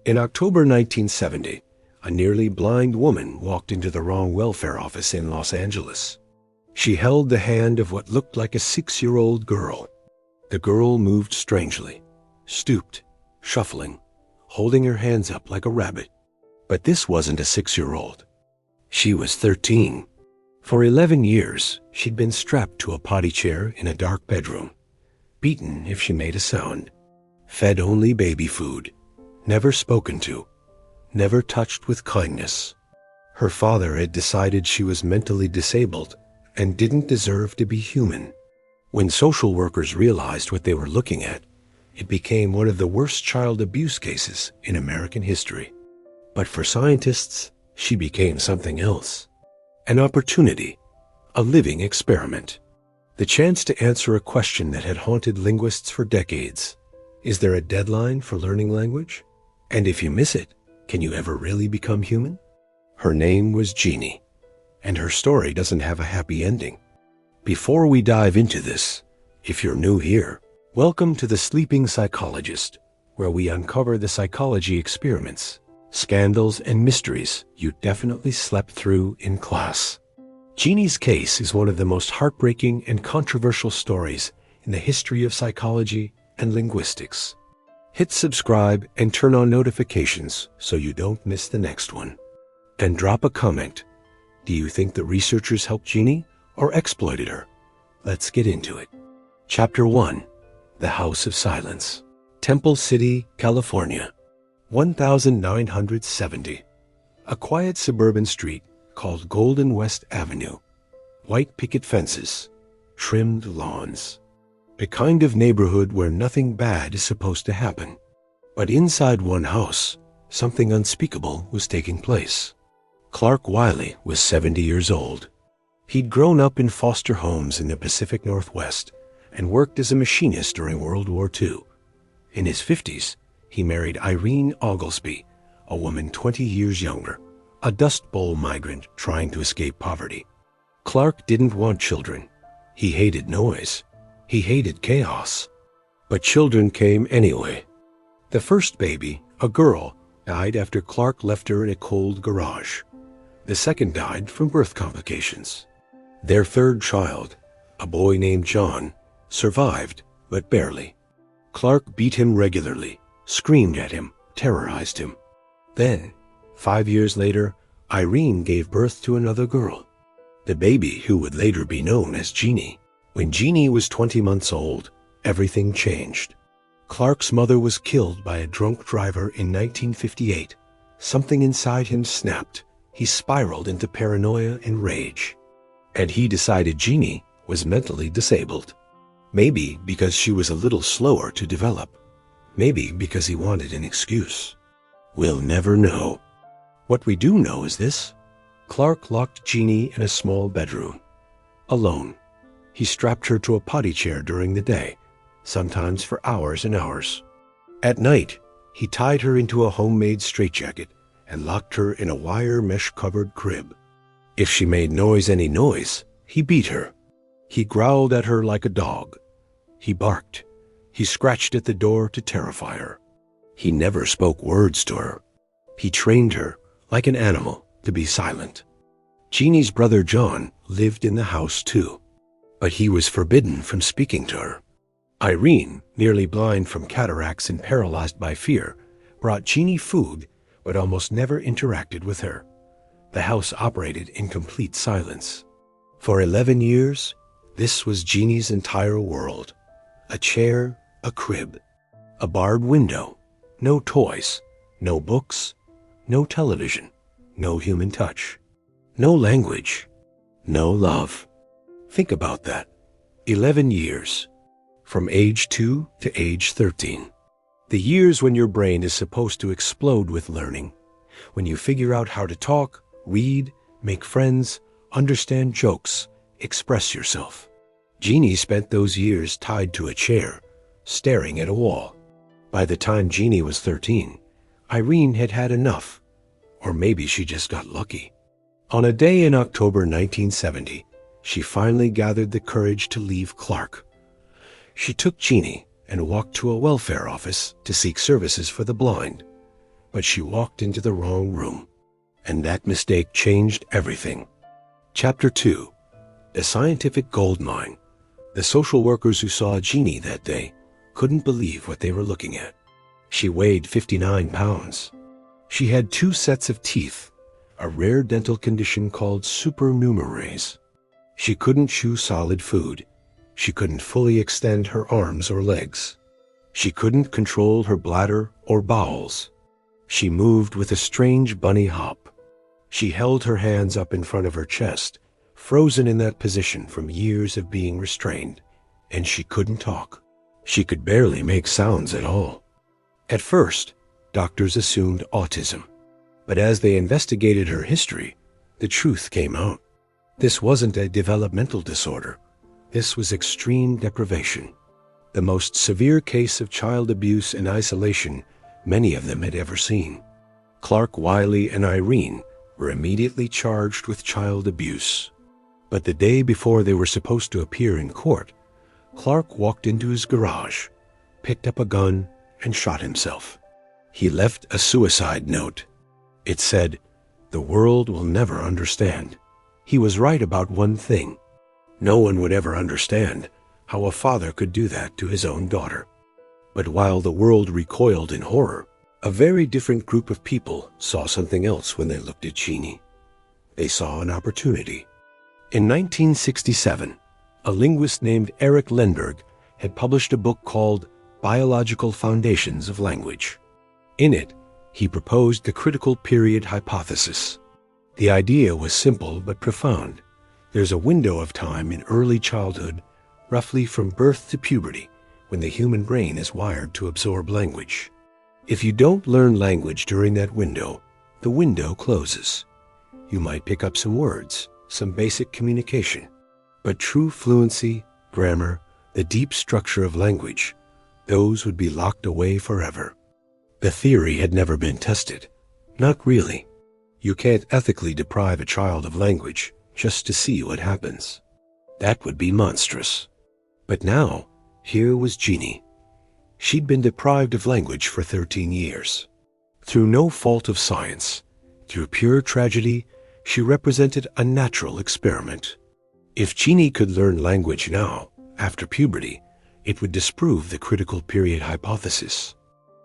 In October 1970, a nearly blind woman walked into the wrong welfare office in Los Angeles. She held the hand of what looked like a 6-year-old girl. The girl moved strangely, stooped, shuffling, holding her hands up like a rabbit. But this wasn't a 6-year-old. She was 13. For 11 years, she'd been strapped to a potty chair in a dark bedroom, beaten if she made a sound, fed only baby food, never spoken to, never touched with kindness. Her father had decided she was mentally disabled and didn't deserve to be human. When social workers realized what they were looking at, it became one of the worst child abuse cases in American history. But for scientists, she became something else. An opportunity, a living experiment. The chance to answer a question that had haunted linguists for decades. Is there a deadline for learning language? And if you miss it, can you ever really become human? Her name was Genie, and her story doesn't have a happy ending. Before we dive into this, if you're new here, welcome to The Sleeping Psychologist, where we uncover the psychology experiments, scandals, and mysteries you definitely slept through in class. Genie's case is one of the most heartbreaking and controversial stories in the history of psychology and linguistics. Hit subscribe and turn on notifications so you don't miss the next one. And drop a comment. Do you think the researchers helped Genie or exploited her? Let's get into it. Chapter 1. The House of Silence. Temple City, California. 1970. A quiet suburban street called Golden West Avenue. White picket fences, trimmed lawns. A kind of neighborhood where nothing bad is supposed to happen. But inside one house, something unspeakable was taking place. Clark Wiley was 70 years old. He'd grown up in foster homes in the Pacific Northwest and worked as a machinist during World War II. In his 50s, he married Irene Oglesby, a woman 20 years younger, a Dust Bowl migrant trying to escape poverty. Clark didn't want children. He hated noise. He hated chaos. But children came anyway. The first baby, a girl, died after Clark left her in a cold garage. The second died from birth complications. Their third child, a boy named John, survived, but barely. Clark beat him regularly, screamed at him, terrorized him. Then, 5 years later, Irene gave birth to another girl, the baby who would later be known as Genie. When Genie was 20 months old, everything changed. Clark's mother was killed by a drunk driver in 1958. Something inside him snapped. He spiraled into paranoia and rage. And he decided Genie was mentally disabled. Maybe because she was a little slower to develop. Maybe because he wanted an excuse. We'll never know. What we do know is this. Clark locked Genie in a small bedroom. Alone. He strapped her to a potty chair during the day, sometimes for hours and hours. At night, he tied her into a homemade straitjacket and locked her in a wire mesh-covered crib. If she made any noise, he beat her. He growled at her like a dog. He barked. He scratched at the door to terrify her. He never spoke words to her. He trained her, like an animal, to be silent. Genie's brother John lived in the house too, but he was forbidden from speaking to her. Irene, nearly blind from cataracts and paralyzed by fear, brought Genie food but almost never interacted with her. The house operated in complete silence. For 11 years, this was Genie's entire world. A chair, a crib, a barred window, no toys, no books, no television, no human touch, no language, no love. Think about that. 11 years. From age 2 to age 13. The years when your brain is supposed to explode with learning. When you figure out how to talk, read, make friends, understand jokes, express yourself. Genie spent those years tied to a chair, staring at a wall. By the time Genie was 13, Irene had had enough. Or maybe she just got lucky. On a day in October 1970, she finally gathered the courage to leave Clark. She took Genie and walked to a welfare office to seek services for the blind. but she walked into the wrong room, and that mistake changed everything. Chapter 2. The Scientific Gold Mine. The social workers who saw Genie that day couldn't believe what they were looking at. She weighed 59 pounds. She had 2 sets of teeth, a rare dental condition called supernumerase. She couldn't chew solid food. She couldn't fully extend her arms or legs. She couldn't control her bladder or bowels. She moved with a strange bunny hop. She held her hands up in front of her chest, frozen in that position from years of being restrained, and she couldn't talk. She could barely make sounds at all. At first, doctors assumed autism, but as they investigated her history, the truth came out. This wasn't a developmental disorder. This was extreme deprivation, the most severe case of child abuse and isolation many of them had ever seen. Clark, Wiley, and Irene were immediately charged with child abuse. But the day before they were supposed to appear in court, Clark walked into his garage, picked up a gun, and shot himself. He left a suicide note. It said, "The world will never understand." He was right about one thing. No one would ever understand how a father could do that to his own daughter. But while the world recoiled in horror, a very different group of people saw something else when they looked at Genie. They saw an opportunity. In 1967, a linguist named Eric Lenberg had published a book called Biological Foundations of Language. In it, he proposed the critical period hypothesis. The idea was simple but profound. There's a window of time in early childhood, roughly from birth to puberty, when the human brain is wired to absorb language. If you don't learn language during that window, the window closes. You might pick up some words, some basic communication, but true fluency, grammar, the deep structure of language, those would be locked away forever. The theory had never been tested. Not really. You can't ethically deprive a child of language just to see what happens. That would be monstrous. But now, here was Genie. She'd been deprived of language for 13 years. Through no fault of science, through pure tragedy, she represented a natural experiment. If Genie could learn language now, after puberty, it would disprove the critical period hypothesis.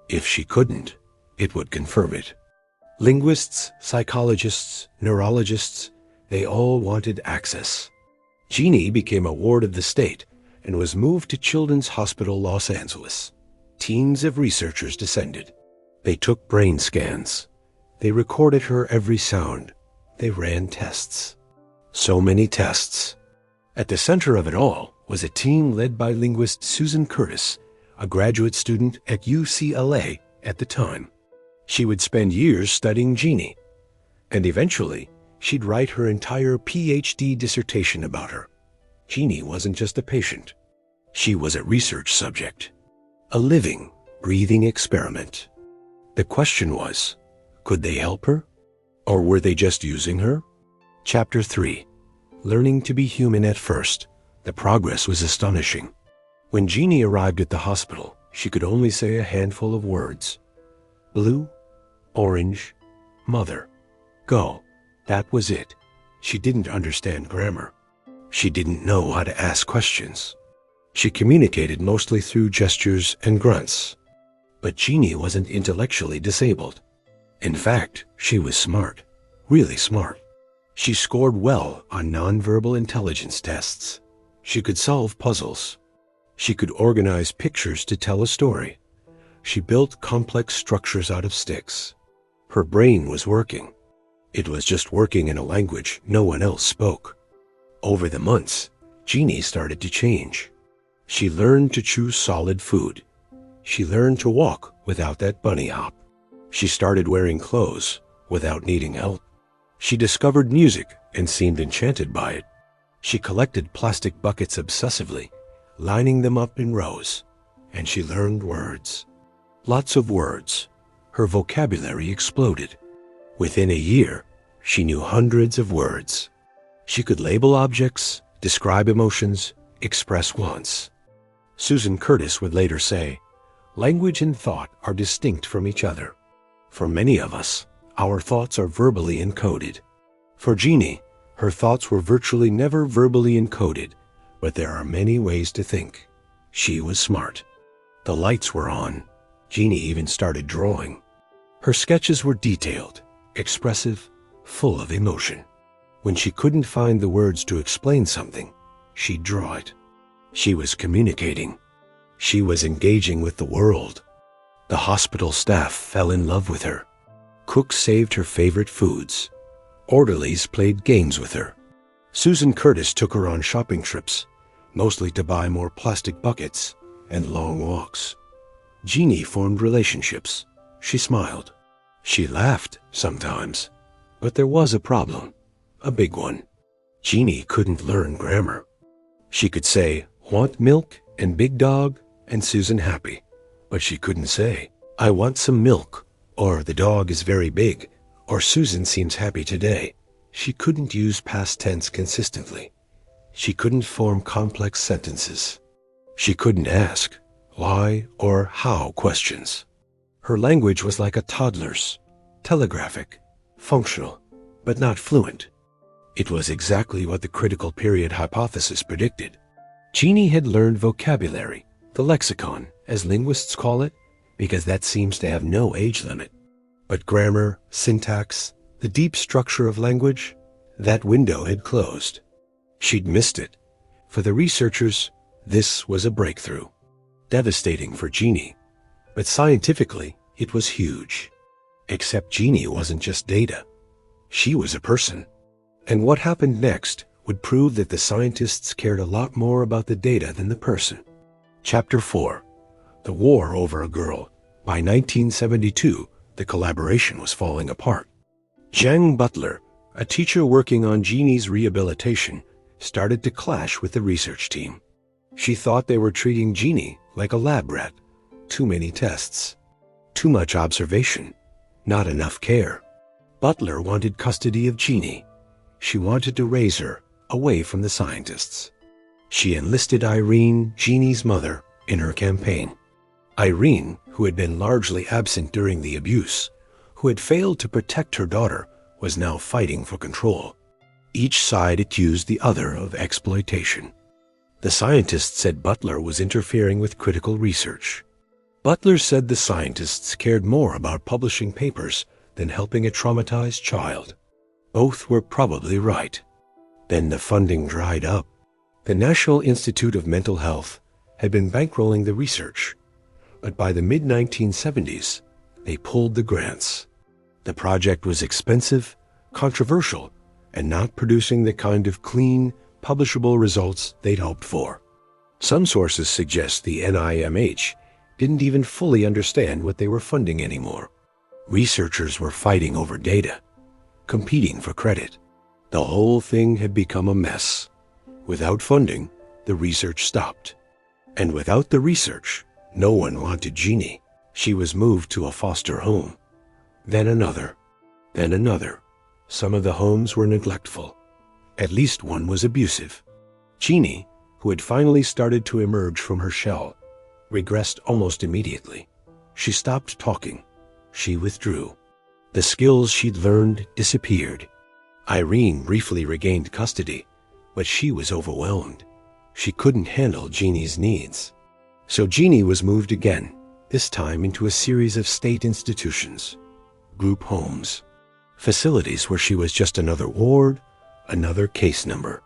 If she couldn't, it would confirm it. Linguists, psychologists, neurologists, they all wanted access. Genie became a ward of the state and was moved to Children's Hospital Los Angeles. Teams of researchers descended. They took brain scans. They recorded her every sound. They ran tests. So many tests. At the center of it all was a team led by linguist Susan Curtis, a graduate student at UCLA at the time. She would spend years studying Genie, and eventually she'd write her entire PhD dissertation about her. Genie wasn't just a patient. She was a research subject, a living, breathing experiment. The question was, could they help her? Or were they just using her? Chapter 3. Learning to be human at first. The progress was astonishing. When Genie arrived at the hospital, she could only say a handful of words. Blue, orange, mother, go. That was it. She didn't understand grammar. She didn't know how to ask questions. She communicated mostly through gestures and grunts. But Genie wasn't intellectually disabled. In fact, she was smart, really smart. She scored well on nonverbal intelligence tests. She could solve puzzles. She could organize pictures to tell a story. She built complex structures out of sticks. Her brain was working. It was just working in a language no one else spoke. Over the months, Genie started to change. She learned to chew solid food. She learned to walk without that bunny hop. She started wearing clothes without needing help. She discovered music and seemed enchanted by it. She collected plastic buckets obsessively, lining them up in rows, and she learned words. Lots of words. Her vocabulary exploded. Within a year, she knew hundreds of words. She could label objects, describe emotions, express wants. Susan Curtis would later say, "Language and thought are distinct from each other. For many of us, our thoughts are verbally encoded. For Genie, her thoughts were virtually never verbally encoded, but there are many ways to think. She was smart. The lights were on. Genie even started drawing. Her sketches were detailed, expressive, full of emotion. When she couldn't find the words to explain something, she'd draw it. She was communicating. She was engaging with the world. The hospital staff fell in love with her. Cooks saved her favorite foods. Orderlies played games with her. Susan Curtis took her on shopping trips, mostly to buy more plastic buckets and long walks. Genie formed relationships. She smiled. She laughed sometimes. But there was a problem, a big one. Genie couldn't learn grammar. She could say, "Want milk?" and "big dog," and Susan happy. But she couldn't say, "I want some milk," or "the dog is very big," or "Susan seems happy today." She couldn't use past tense consistently. She couldn't form complex sentences. She couldn't ask why or how questions. Her language was like a toddler's, telegraphic, functional, but not fluent. It was exactly what the critical period hypothesis predicted. Genie had learned vocabulary, the lexicon, as linguists call it, because that seems to have no age limit. But grammar, syntax, the deep structure of language, that window had closed. She'd missed it. For the researchers, this was a breakthrough. Devastating for Genie, but scientifically, it was huge. Except Genie wasn't just data. She was a person. And what happened next would prove that the scientists cared a lot more about the data than the person. Chapter 4. The War Over a Girl. By 1972, the collaboration was falling apart. Zhang Butler, a teacher working on Genie's rehabilitation, started to clash with the research team. She thought they were treating Genie like a lab rat. Too many tests. Too much observation. Not enough care. Butler wanted custody of Genie. She wanted to raise her away from the scientists. She enlisted Irene, Genie's mother, in her campaign. Irene, who had been largely absent during the abuse, who had failed to protect her daughter, was now fighting for control. Each side accused the other of exploitation. The scientists said Butler was interfering with critical research. Butler said the scientists cared more about publishing papers than helping a traumatized child. Both were probably right. Then the funding dried up. The National Institute of Mental Health had been bankrolling the research, but by the mid-1970s, they pulled the grants. The project was expensive, controversial, and not producing the kind of clean, publishable results they'd hoped for. Some sources suggest the NIMH didn't even fully understand what they were funding anymore. Researchers were fighting over data, competing for credit. The whole thing had become a mess. Without funding, the research stopped. And without the research, no one wanted Genie. She was moved to a foster home. Then another. Then another. Some of the homes were neglectful. At least one was abusive. Genie, who had finally started to emerge from her shell, regressed almost immediately. She stopped talking. She withdrew. The skills she'd learned disappeared. Irene briefly regained custody, but she was overwhelmed. She couldn't handle Genie's needs. So Genie was moved again, this time into a series of state institutions, group homes, facilities where she was just another ward, another case number.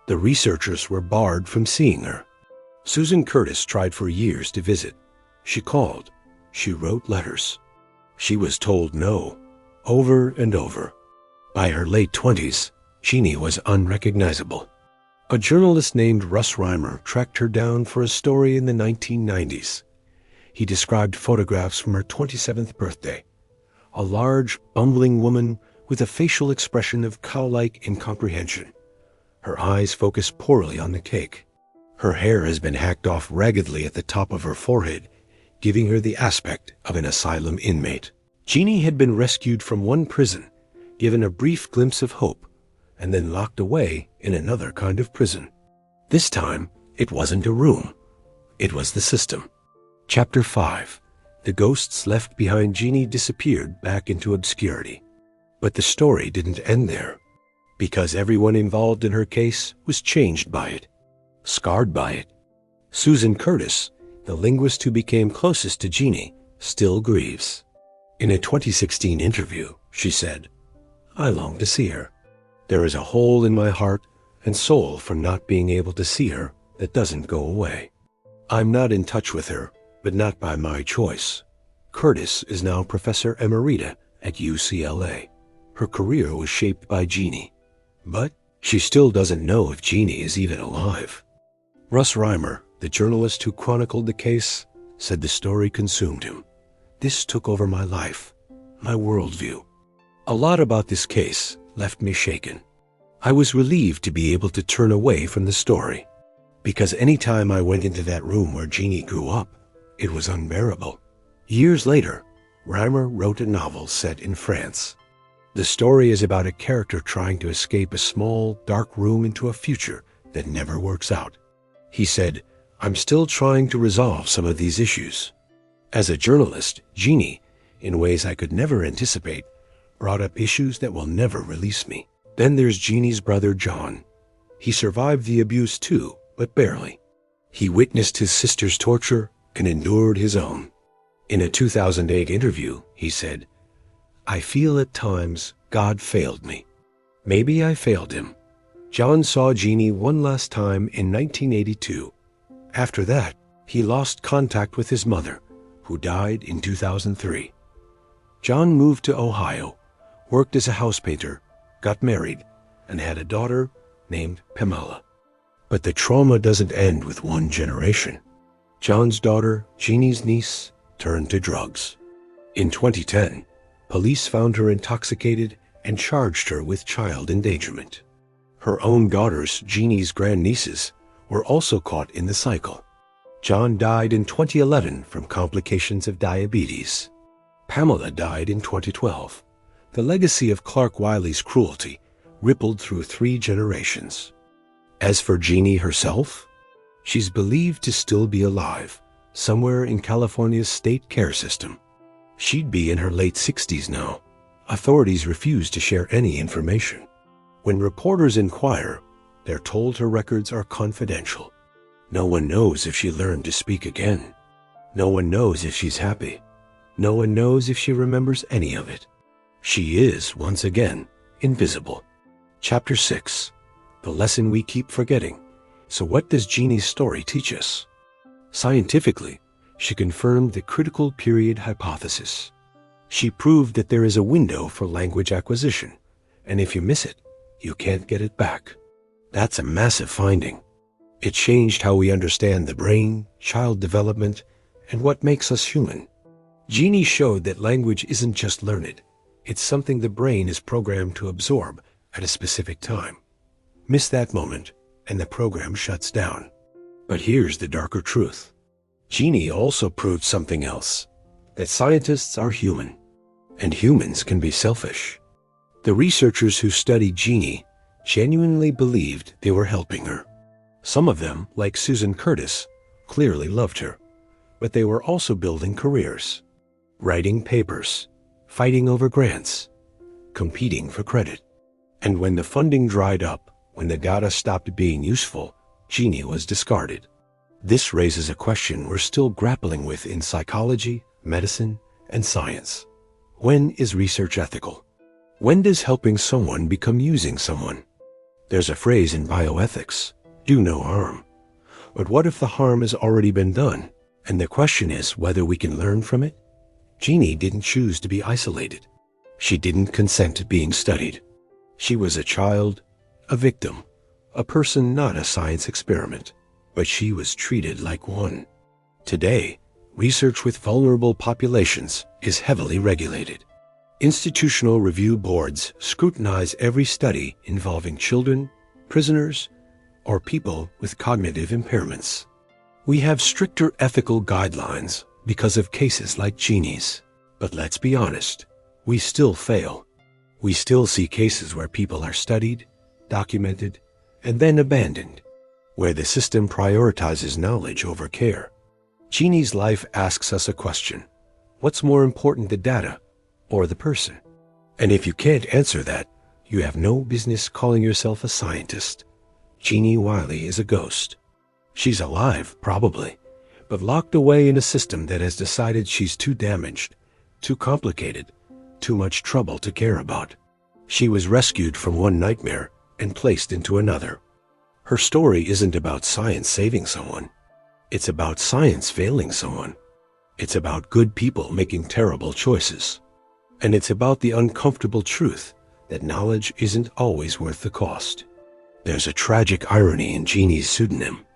The researchers were barred from seeing her. Susan Curtis tried for years to visit. She called. She wrote letters. She was told no, over and over. By her late 20s, Genie was unrecognizable. A journalist named Russ Reimer tracked her down for a story in the 1990s. He described photographs from her 27th birthday. A large, bumbling woman with a facial expression of cow-like incomprehension. Her eyes focused poorly on the cake. Her hair has been hacked off raggedly at the top of her forehead, giving her the aspect of an asylum inmate. Genie had been rescued from one prison, given a brief glimpse of hope, and then locked away in another kind of prison. This time, it wasn't a room. It was the system. Chapter 5. The ghosts left behind Genie disappeared back into obscurity. But the story didn't end there, because everyone involved in her case was changed by it, scarred by it. Susan Curtis, the linguist who became closest to Genie, still grieves. In a 2016 interview, she said, "I long to see her. There is a hole in my heart and soul for not being able to see her that doesn't go away. I'm not in touch with her, but not by my choice." Curtis is now Professor Emerita at UCLA. Her career was shaped by Genie, but she still doesn't know if Genie is even alive. Russ Reimer, the journalist who chronicled the case, said the story consumed him. "This took over my life, my worldview. A lot about this case left me shaken. I was relieved to be able to turn away from the story, because any time I went into that room where Genie grew up, it was unbearable." Years later, Reimer wrote a novel set in France. The story is about a character trying to escape a small, dark room into a future that never works out. He said, "I'm still trying to resolve some of these issues." As a journalist, Genie, in ways I could never anticipate, brought up issues that will never release me. Then there's Genie's brother, John. He survived the abuse too, but barely. He witnessed his sister's torture and endured his own. In a 2008 interview, he said, "I feel at times God failed me. Maybe I failed him." John saw Genie one last time in 1982. After that, he lost contact with his mother, who died in 2003. John moved to Ohio, worked as a house painter, got married, and had a daughter named Pamela. But the trauma doesn't end with one generation. John's daughter, Genie's niece, turned to drugs. In 2010, police found her intoxicated and charged her with child endangerment. Her own daughters, Genie's grandnieces, were also caught in the cycle. John died in 2011 from complications of diabetes. Pamela died in 2012. The legacy of Clark Wiley's cruelty rippled through 3 generations. As for Genie herself, she's believed to still be alive, somewhere in California's state care system. She'd be in her late 60s now. Authorities refuse to share any information. When reporters inquire, they're told her records are confidential. No one knows if she learned to speak again. No one knows if she's happy. No one knows if she remembers any of it. She is, once again, invisible. Chapter 6. The lesson we keep forgetting. So what does Genie's story teach us? Scientifically, she confirmed the critical period hypothesis. She proved that there is a window for language acquisition, and if you miss it, you can't get it back. That's a massive finding. It changed how we understand the brain, child development, and what makes us human. Genie showed that language isn't just learned. It's something the brain is programmed to absorb at a specific time. Miss that moment, and the program shuts down. But here's the darker truth. Genie also proved something else, that scientists are human, and humans can be selfish. The researchers who studied Genie genuinely believed they were helping her. Some of them, like Susan Curtis, clearly loved her, but they were also building careers, writing papers, fighting over grants, competing for credit. And when the funding dried up, when the data stopped being useful, Genie was discarded. This raises a question we're still grappling with in psychology, medicine, and science. When is research ethical? When does helping someone become using someone? There's a phrase in bioethics, do no harm. But what if the harm has already been done? And the question is whether we can learn from it? Genie didn't choose to be isolated. She didn't consent to being studied. She was a child, a victim, a person not a science experiment, but she was treated like one. Today, research with vulnerable populations is heavily regulated. Institutional review boards scrutinize every study involving children, prisoners, or people with cognitive impairments. We have stricter ethical guidelines because of cases like Genie's. But let's be honest, we still fail. We still see cases where people are studied, documented, and then abandoned, where the system prioritizes knowledge over care. Genie's life asks us a question. What's more important, the data or the person? And if you can't answer that, you have no business calling yourself a scientist. Genie Wiley is a ghost. She's alive, probably, but locked away in a system that has decided she's too damaged, too complicated, too much trouble to care about. She was rescued from one nightmare and placed into another. Her story isn't about science saving someone. It's about science failing someone. It's about good people making terrible choices. And it's about the uncomfortable truth that knowledge isn't always worth the cost. There's a tragic irony in Genie's pseudonym.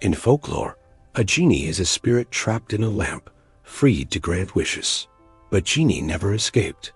In folklore, a genie is a spirit trapped in a lamp, freed to grant wishes. But Genie never escaped.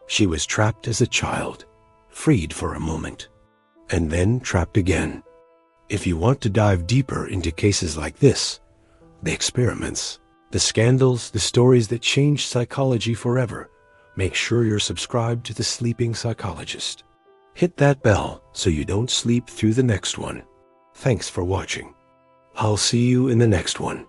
She was trapped as a child, freed for a moment, and then trapped again. If you want to dive deeper into cases like this, the experiments, the scandals, the stories that changed psychology forever, make sure you're subscribed to The Sleeping Psychologist. Hit that bell so you don't sleep through the next one. Thanks for watching. I'll see you in the next one.